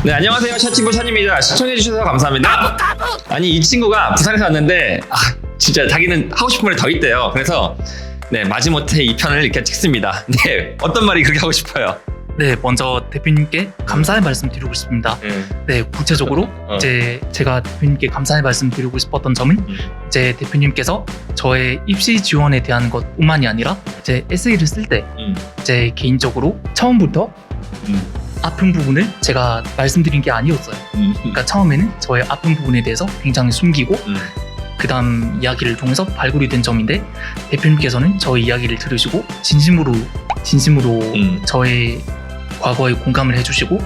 네, 안녕하세요. 샤친구 샤입니다. 시청해주셔서 감사합니다. 아니, 이 친구가 부산에서 왔는데, 진짜 자기는 하고 싶은 말이 더 있대요. 그래서, 네, 마지못해 이 편을 이렇게 찍습니다. 네, 어떤 말이 그렇게 하고 싶어요? 네, 먼저 대표님께 감사의 말씀 드리고 싶습니다. 네, 구체적으로 이제 제가 대표님께 감사의 말씀 드리고 싶었던 점은 이제 대표님께서 저의 입시 지원에 대한 것뿐만이 아니라 이제 에세이를 쓸 때 이제 개인적으로 처음부터 아픈 부분을 제가 말씀드린 게 아니었어요. 그러니까 처음에는 저의 아픈 부분에 대해서 굉장히 숨기고 그 다음 이야기를 통해서 발굴이 된 점인데 대표님께서는 저의 이야기를 들으시고 진심으로 저의 과거에 공감을 해주시고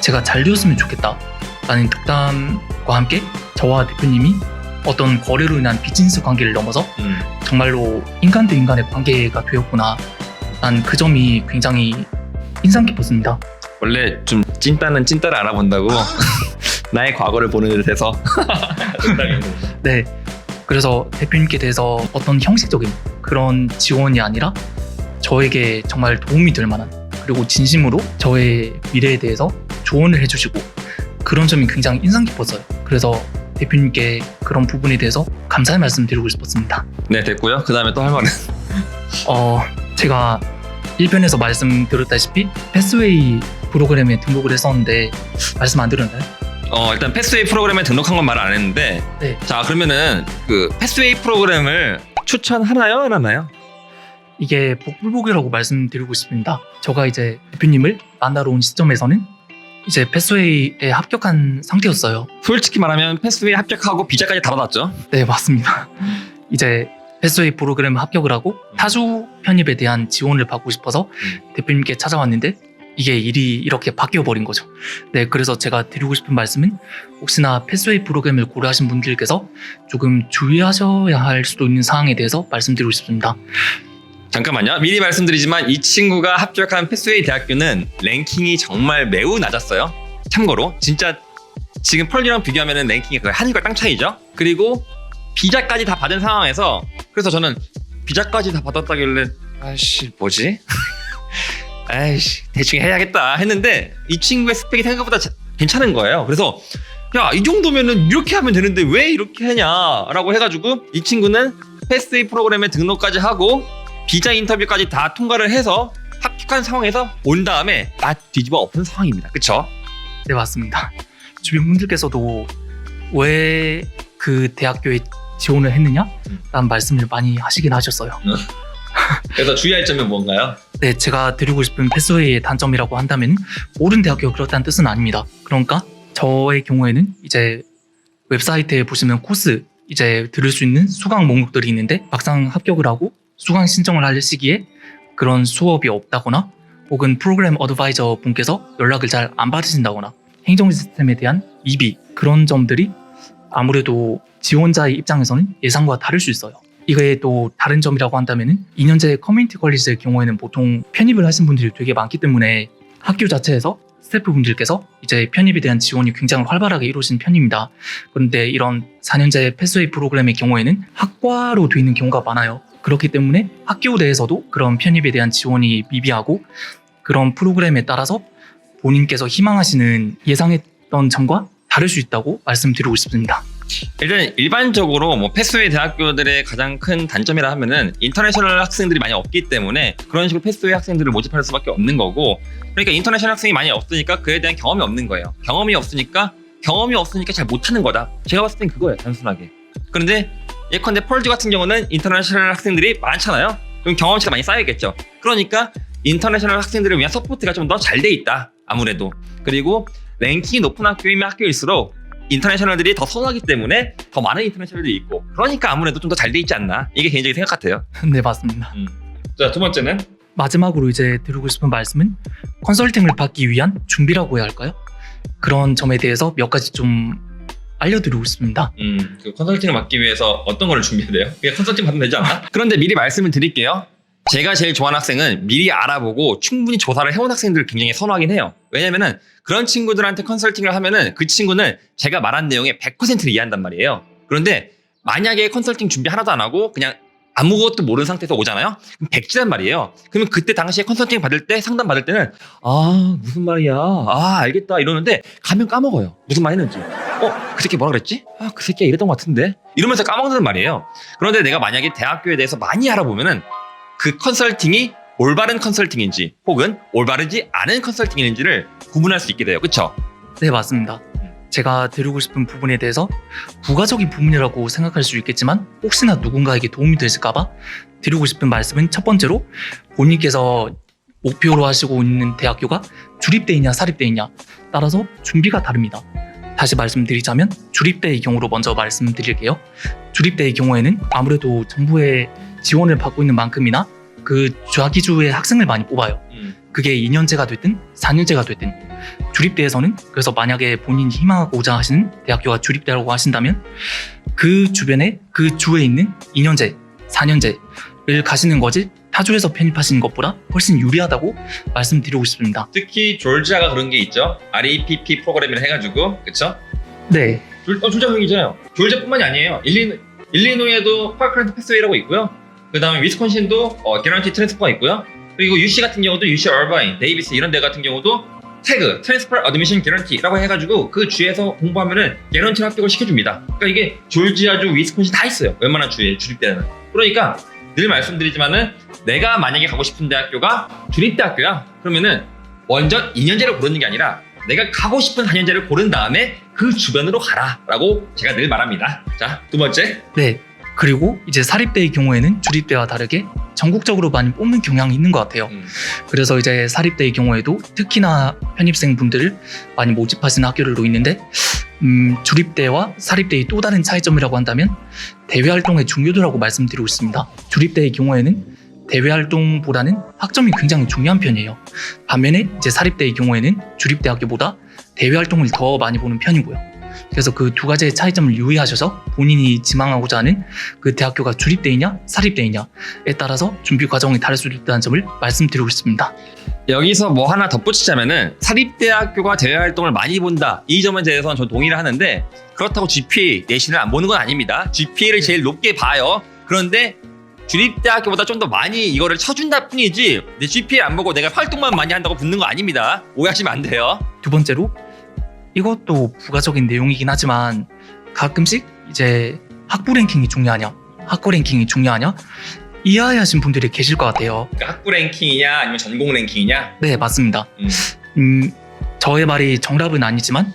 제가 잘 되었으면 좋겠다라는 덕담과 함께 저와 대표님이 어떤 거래로 인한 비즈니스 관계를 넘어서 정말로 인간 대 인간의 관계가 되었구나 라는 그 점이 굉장히 인상 깊었습니다. 원래 좀 찐따는 찐따를 알아본다고 나의 과거를 보는 듯해서 네, 그래서 대표님께 대해서 어떤 형식적인 그런 지원이 아니라 저에게 정말 도움이 될 만한 그리고 진심으로 저의 미래에 대해서 조언을 해주시고 그런 점이 굉장히 인상 깊었어요. 그래서 대표님께 그런 부분에 대해서 감사의 말씀 드리고 싶었습니다. 네, 됐고요. 그 다음에 또 할 말은? 제가 1편에서 말씀드렸다시피 패스웨이 프로그램에 등록을 했었는데 말씀 안 드렸나요? 일단 패스웨이 프로그램에 등록한 건 말 안 했는데 네. 자, 그러면은 그 패스웨이 프로그램을 추천하나요? 안 하나요? 이게 복불복이라고 말씀드리고 싶습니다. 제가 이제 대표님을 만나러 온 시점에서는 이제 패스웨이에 합격한 상태였어요. 솔직히 말하면 패스웨이 합격하고 비자까지 다 받았죠? 네, 맞습니다. 이제 패스웨이 프로그램 합격을 하고 타주 편입에 대한 지원을 받고 싶어서 대표님께 찾아왔는데 이게 일이 이렇게 바뀌어 버린 거죠. 네, 그래서 제가 드리고 싶은 말씀은 혹시나 패스웨이 프로그램을 고려하신 분들께서 조금 주의하셔야 할 수도 있는 사항에 대해서 말씀드리고 싶습니다. 잠깐만요. 미리 말씀드리지만 이 친구가 합격한 패스웨이 대학교는 랭킹이 정말 매우 낮았어요. 참고로 진짜 지금 펄리랑 비교하면 랭킹이 거의 하늘과 땅 차이죠. 그리고 비자까지 다 받은 상황에서 그래서 저는 비자까지 다 받았다길래 아이씨 뭐지? 아이씨 대충 해야겠다 했는데 이 친구의 스펙이 생각보다 괜찮은 거예요. 그래서 야, 이 정도면은 이렇게 하면 되는데 왜 이렇게 하냐라고 해가지고 이 친구는 패스웨이 프로그램에 등록까지 하고 비자 인터뷰까지 다 통과를 해서 합격한 상황에서 온 다음에 뒤집어 엎은 상황입니다. 그쵸? 네, 맞습니다. 주변 분들께서도 왜 그 대학교에 지원을 했느냐? 라는 말씀을 많이 하시긴 하셨어요. 그래서 주의할 점은 뭔가요? 네, 제가 드리고 싶은 패스웨이의 단점이라고 한다면 모든 대학교가 그렇다는 뜻은 아닙니다. 그러니까 저의 경우에는 이제 웹사이트에 보시면 코스 이제 들을 수 있는 수강 목록들이 있는데 막상 합격을 하고 수강 신청을 할 시기에 그런 수업이 없다거나 혹은 프로그램 어드바이저 분께서 연락을 잘 안 받으신다거나 행정 시스템에 대한 미비 그런 점들이 아무래도 지원자의 입장에서는 예상과 다를 수 있어요. 이거에 또 다른 점이라고 한다면 2년제 커뮤니티 컬리지의 경우에는 보통 편입을 하신 분들이 되게 많기 때문에 학교 자체에서 스태프분들께서 이제 편입에 대한 지원이 굉장히 활발하게 이루어진 편입니다. 그런데 이런 4년제 패스웨이 프로그램의 경우에는 학과로 되어 있는 경우가 많아요. 그렇기 때문에 학교 내에서도 그런 편입에 대한 지원이 미비하고 그런 프로그램에 따라서 본인께서 희망하시는 예상했던 점과 다를 수 있다고 말씀드리고 싶습니다. 일단 일반적으로 뭐 패스웨이 대학교들의 가장 큰 단점이라 하면은 인터내셔널 학생들이 많이 없기 때문에 그런 식으로 패스웨이 학생들을 모집할 수밖에 없는 거고, 그러니까 인터내셔널 학생이 많이 없으니까 그에 대한 경험이 없는 거예요. 경험이 없으니까 잘 못하는 거다. 제가 봤을 땐 그거예요, 단순하게. 그런데 예컨대 펄즈 같은 경우는 인터내셔널 학생들이 많잖아요. 그럼 경험치가 많이 쌓여야겠죠. 그러니까 인터내셔널 학생들을 위한 서포트가 좀 더 잘 돼 있다, 아무래도. 그리고 랭킹이 높은 학교이면 학교일수록 인터내셔널들이 더 선호하기 때문에 더 많은 인터내셔널들이 있고, 그러니까 아무래도 좀 더 잘 돼 있지 않나, 이게 개인적인 생각 같아요. 네, 맞습니다. 자, 두 번째는 마지막으로 이제 드리고 싶은 말씀은 컨설팅을 받기 위한 준비라고 해야 할까요? 그런 점에 대해서 몇 가지 좀 알려드리고 싶습니다. 그 컨설팅을 받기 위해서 어떤 걸 준비해야 돼요? 그냥 컨설팅 받으면 되지 않나? 그런데 미리 말씀을 드릴게요. 제가 제일 좋아하는 학생은 미리 알아보고 충분히 조사를 해온 학생들을 굉장히 선호하긴 해요. 왜냐면은 그런 친구들한테 컨설팅을 하면은 그 친구는 제가 말한 내용의 100%를 이해한단 말이에요. 그런데 만약에 컨설팅 준비 하나도 안 하고 그냥 아무것도 모르는 상태에서 오잖아요. 그럼 백지란 말이에요. 그러면 그때 당시에 컨설팅 받을 때 상담 받을 때는 무슨 말이야, 알겠다 이러는데 가면 까먹어요. 무슨 말 했는지. 그 새끼 뭐라 그랬지? 그 새끼가 이랬던 것 같은데 이러면서 까먹는 말이에요. 그런데 내가 만약에 대학교에 대해서 많이 알아보면은 그 컨설팅이 올바른 컨설팅인지 혹은 올바르지 않은 컨설팅인지를 구분할 수 있게 돼요. 그쵸? 네, 맞습니다. 제가 드리고 싶은 부분에 대해서 부가적인 부분이라고 생각할 수 있겠지만 혹시나 누군가에게 도움이 되실까봐 드리고 싶은 말씀은 첫 번째로 본인께서 목표로 하시고 있는 대학교가 주립대이냐 사립대이냐 따라서 준비가 다릅니다. 다시 말씀드리자면 주립대의 경우로 먼저 말씀드릴게요. 주립대의 경우에는 아무래도 정부의 지원을 받고 있는 만큼이나 그 주학기주의 학생을 많이 뽑아요. 그게 2년제가 됐든 4년제가 됐든 주립대에서는 그래서 만약에 본인이 희망하고자 하시는 대학교가 주립대라고 하신다면 그 주변에 그 주에 있는 2년제, 4년제를 가시는 것이 타주에서 편입하시는 것보다 훨씬 유리하다고 말씀드리고 싶습니다. 특히 졸지아가 그런 게 있죠. REPP 프로그램이라 해가지고 그쵸? 네, 졸지아 형이잖아요. 졸지아뿐만이 아니에요. 일리노이에도 파크랜드 패스웨이라고 있고요. 그 다음에 위스콘신도 개런티 트랜스퍼가 있고요. 그리고 UC 같은 경우도 UC 얼바인, 데이비스 이런 데 같은 경우도 태그, 트랜스퍼 어드미션 개런티라고 해가지고 그 주에서 공부하면은 개런티 합격을 시켜줍니다. 그러니까 이게 졸지아주, 위스콘신 다 있어요. 웬만한 주에 주립대는. 그러니까 늘 말씀드리지만은 내가 만약에 가고 싶은 대학교가 주립대학교야. 그러면은 먼저 2년제를 고르는 게 아니라 내가 가고 싶은 4년제를 고른 다음에 그 주변으로 가라라고 제가 늘 말합니다. 자, 두 번째. 네. 그리고 이제 사립대의 경우에는 주립대와 다르게 전국적으로 많이 뽑는 경향이 있는 것 같아요. 그래서 이제 사립대의 경우에도 특히나 편입생 분들을 많이 모집하시는 학교들도 있는데 주립대와 사립대의 또 다른 차이점이라고 한다면 대외 활동의 중요도라고 말씀드리고 있습니다. 주립대의 경우에는 대외 활동보다는 학점이 굉장히 중요한 편이에요. 반면에 이제 사립대의 경우에는 주립대학교보다 대외 활동을 더 많이 보는 편이고요. 그래서 그 두 가지의 차이점을 유의하셔서 본인이 지망하고자 하는 그 대학교가 주립대이냐 사립대이냐에 따라서 준비 과정이 다를 수 있다는 점을 말씀드리고 있습니다. 여기서 뭐 하나 덧붙이자면은 사립대학교가 대외 활동을 많이 본다 이 점에 대해서는 저는 동의를 하는데 그렇다고 GPA 내신을 안 보는 건 아닙니다. GPA를 제일 높게 봐요. 그런데 주립대학교보다 좀 더 많이 이거를 쳐준다 뿐이지 내 GPA 안 보고 내가 활동만 많이 한다고 붙는 거 아닙니다. 오해하시면 안 돼요. 두 번째로 이것도 부가적인 내용이긴 하지만 가끔씩 이제 학부 랭킹이 중요하냐 학과 랭킹이 중요하냐 이해하신 분들이 계실 것 같아요. 그러니까 학부 랭킹이냐 아니면 전공 랭킹이냐? 네, 맞습니다. 저의 말이 정답은 아니지만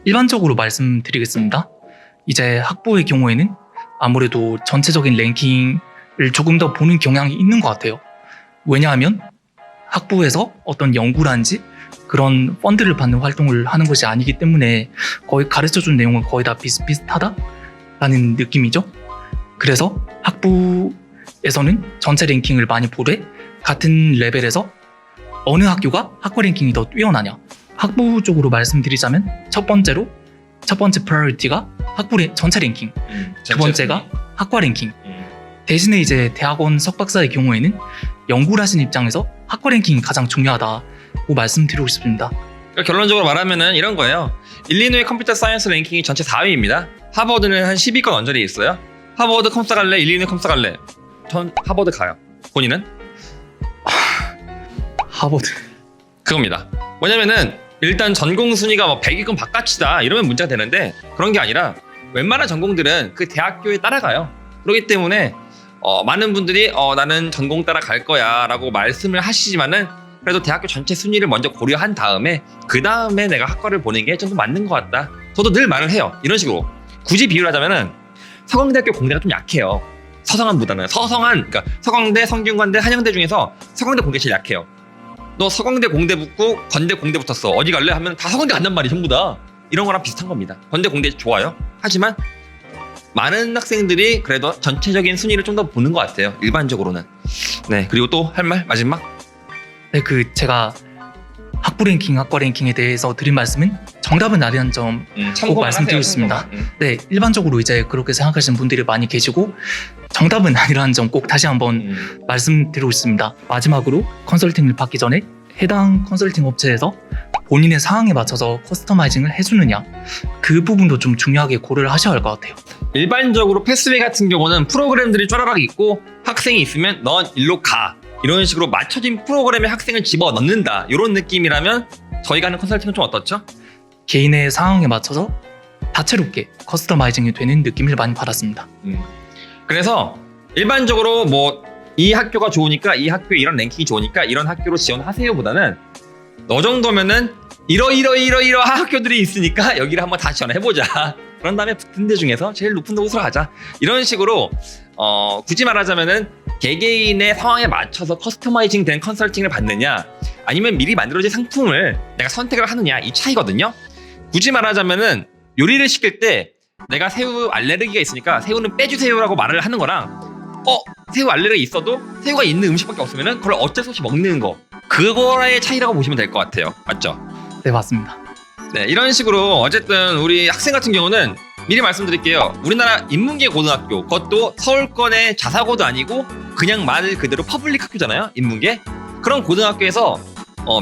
일반적으로 말씀드리겠습니다. 이제 학부의 경우에는 아무래도 전체적인 랭킹을 조금 더 보는 경향이 있는 것 같아요. 왜냐하면 학부에서 어떤 연구라든지 그런 펀드를 받는 활동을 하는 것이 아니기 때문에 거의 가르쳐준 내용은 거의 다 비슷비슷하다라는 느낌이죠. 그래서 학부에서는 전체 랭킹을 많이 보되 같은 레벨에서 어느 학교가 학과 랭킹이 더 뛰어나냐 학부 쪽으로 말씀드리자면 첫 번째 프라이어리티가 전체 랭킹, 두 번째가 학과 랭킹. 대신에 이제 대학원 석박사의 경우에는 연구를 하신 입장에서 학과 랭킹이 가장 중요하다고 말씀드리고 싶습니다. 그러니까 결론적으로 말하면은 이런 거예요. 일리노이 컴퓨터 사이언스 랭킹이 전체 4위입니다. 하버드는 한 10위권 언저리에 있어요. 하버드 컴싸 갈래? 일리노이 컴싸 갈래? 전 하버드 가요. 본인은? 하버드. 그겁니다. 뭐냐면은 일단 전공 순위가 뭐 100위권 바깥이다 이러면 문제가 되는데 그런 게 아니라 웬만한 전공들은 그 대학교에 따라가요. 그렇기 때문에 많은 분들이 나는 전공 따라 갈 거야 라고 말씀을 하시지만은 그래도 대학교 전체 순위를 먼저 고려한 다음에 그 다음에 내가 학과를 보는 게 좀 더 맞는 것 같다. 저도 늘 말을 해요. 이런 식으로 굳이 비유를 하자면은 서강대학교 공대가 좀 약해요. 서성한보다는 그러니까 서강대, 성균관대, 한양대 중에서 서강대 공대 제일 약해요. 너 서강대 공대 붙고 건대 공대 붙었어. 어디 갈래? 하면 다 서강대 간단 말이 전부 다. 이런 거랑 비슷한 겁니다. 건대 공대 좋아요. 하지만 많은 학생들이 그래도 전체적인 순위를 좀 더 보는 것 같아요. 일반적으로는. 네, 그리고 또 할 말 마지막. 네, 제가 학부 랭킹, 학과 랭킹에 대해서 드린 말씀은 정답은 아니라는 점 꼭 말씀드리고 있습니다. 네, 일반적으로 이제 그렇게 생각하시는 분들이 많이 계시고 정답은 아니라는 점 꼭 다시 한번 말씀드리고 있습니다. 마지막으로 컨설팅을 받기 전에 해당 컨설팅 업체에서 본인의 상황에 맞춰서 커스터마이징을 해주느냐, 그 부분도 좀 중요하게 고려를 하셔야 할 것 같아요. 일반적으로 패스웨이 같은 경우는 프로그램들이 쫘라락 있고 학생이 있으면 넌 일로 가, 이런 식으로 맞춰진 프로그램에 학생을 집어넣는다, 이런 느낌이라면 저희가 하는 컨설팅은 좀 어떻죠? 개인의 상황에 맞춰서 다채롭게 커스터마이징이 되는 느낌을 많이 받았습니다. 그래서 일반적으로 뭐 이 학교가 좋으니까 이 학교에 이런 랭킹이 좋으니까 이런 학교로 지원하세요 보다는 너 정도면은 이러 학교들이 있으니까 여기를 한번 다시 지원해보자. 그런 다음에 붙은 데 중에서 제일 높은 곳으로 가자. 이런 식으로 굳이 말하자면은 개개인의 상황에 맞춰서 커스터마이징 된 컨설팅을 받느냐, 아니면 미리 만들어진 상품을 내가 선택을 하느냐, 이 차이거든요. 굳이 말하자면은 요리를 시킬 때 내가 새우 알레르기가 있으니까 새우는 빼주세요라고 말을 하는 거랑 새우 알레르기 있어도 새우가 있는 음식밖에 없으면은 그걸 어쩔 수 없이 먹는 거, 그거의 차이라고 보시면 될 것 같아요. 맞죠? 네, 맞습니다. 네, 이런 식으로 어쨌든 우리 학생 같은 경우는 미리 말씀드릴게요. 우리나라 인문계 고등학교, 그것도 서울권의 자사고도 아니고 그냥 말 그대로 퍼블릭 학교잖아요, 인문계. 그런 고등학교에서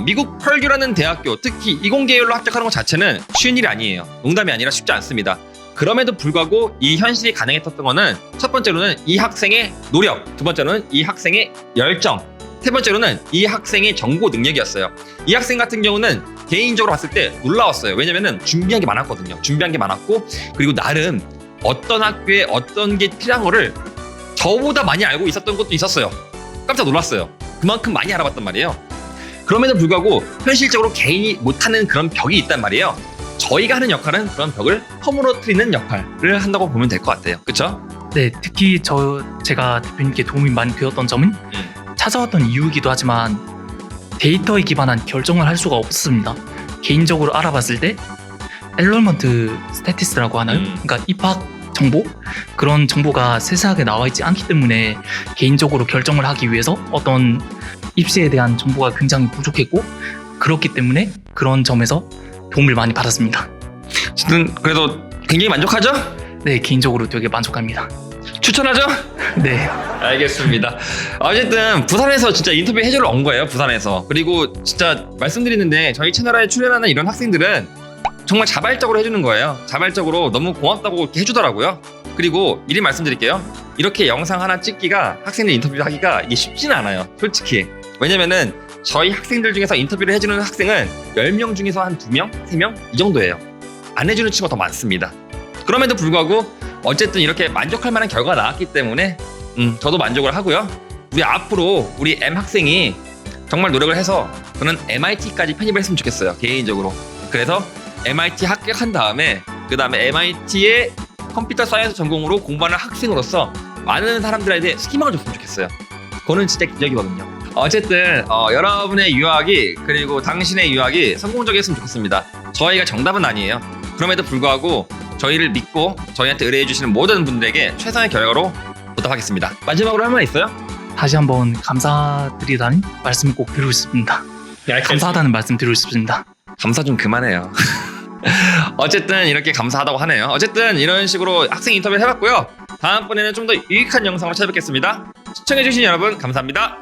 미국 펄규라는 대학교, 특히 이공계열로 합격하는 것 자체는 쉬운 일이 아니에요. 농담이 아니라 쉽지 않습니다. 그럼에도 불구하고 이 현실이 가능했던 거는 첫 번째로는 이 학생의 노력, 두 번째로는 이 학생의 열정, 세 번째로는 이 학생의 정보 능력이었어요. 이 학생 같은 경우는 개인적으로 봤을 때 놀라웠어요. 왜냐면은 준비한 게 많았거든요. 준비한 게 많았고, 그리고 나름 어떤 학교에 어떤 게 필요한 거를 저보다 많이 알고 있었던 것도 있었어요. 깜짝 놀랐어요. 그만큼 많이 알아봤단 말이에요. 그럼에도 불구하고 현실적으로 개인이 못하는 그런 벽이 있단 말이에요. 저희가 하는 역할은 그런 벽을 허물어뜨리는 역할을 한다고 보면 될 것 같아요. 그렇죠? 네, 특히 제가 대표님께 도움이 많이 되었던 점은 찾아왔던 이유이기도 하지만 데이터에 기반한 결정을 할 수가 없습니다. 개인적으로 알아봤을 때 엘러먼트 스태티스라고 하나요? 그러니까 입학 정보? 그런 정보가 세세하게 나와 있지 않기 때문에 개인적으로 결정을 하기 위해서 어떤 입시에 대한 정보가 굉장히 부족했고, 그렇기 때문에 그런 점에서 도움을 많이 받았습니다. 어쨌든 그래도 굉장히 만족하죠? 네, 개인적으로 되게 만족합니다. 추천하죠? 네. 알겠습니다. 어쨌든 부산에서 진짜 인터뷰 해주러 온 거예요. 부산에서. 그리고 진짜 말씀드리는데 저희 채널에 출연하는 이런 학생들은 정말 자발적으로 해주는 거예요. 자발적으로 너무 고맙다고 이렇게 해주더라고요. 그리고 미리 말씀드릴게요. 이렇게 영상 하나 찍기가, 학생들 인터뷰 하기가 이게 쉽지는 않아요. 솔직히. 왜냐면은 저희 학생들 중에서 인터뷰를 해주는 학생은 10명 중에서 한 2명, 3명 이 정도예요. 안 해주는 친구가 더 많습니다. 그럼에도 불구하고 어쨌든 이렇게 만족할 만한 결과가 나왔기 때문에 저도 만족을 하고요. 우리 앞으로 우리 M 학생이 정말 노력을 해서 저는 MIT까지 편입을 했으면 좋겠어요. 개인적으로. 그래서 MIT 합격한 다음에 그 다음에 MIT의 컴퓨터 사이언스 전공으로 공부하는 학생으로서 많은 사람들한테 희망을 줬으면 좋겠어요. 그거는 진짜 기적이거든요. 어쨌든 여러분의 유학이, 그리고 당신의 유학이 성공적이었으면 좋겠습니다. 저희가 정답은 아니에요. 그럼에도 불구하고 저희를 믿고 저희한테 의뢰해주시는 모든 분들에게 최선의 결과로 보답하겠습니다. 마지막으로 할 말 있어요? 다시 한번 감사드리다는 말씀을 꼭 드리고 싶습니다. 감사하다는 말씀 드리고 싶습니다. 감사 좀 그만해요. 어쨌든 이렇게 감사하다고 하네요. 어쨌든 이런 식으로 학생 인터뷰를 해봤고요. 다음번에는 좀 더 유익한 영상으로 찾아뵙겠습니다. 시청해주신 여러분 감사합니다.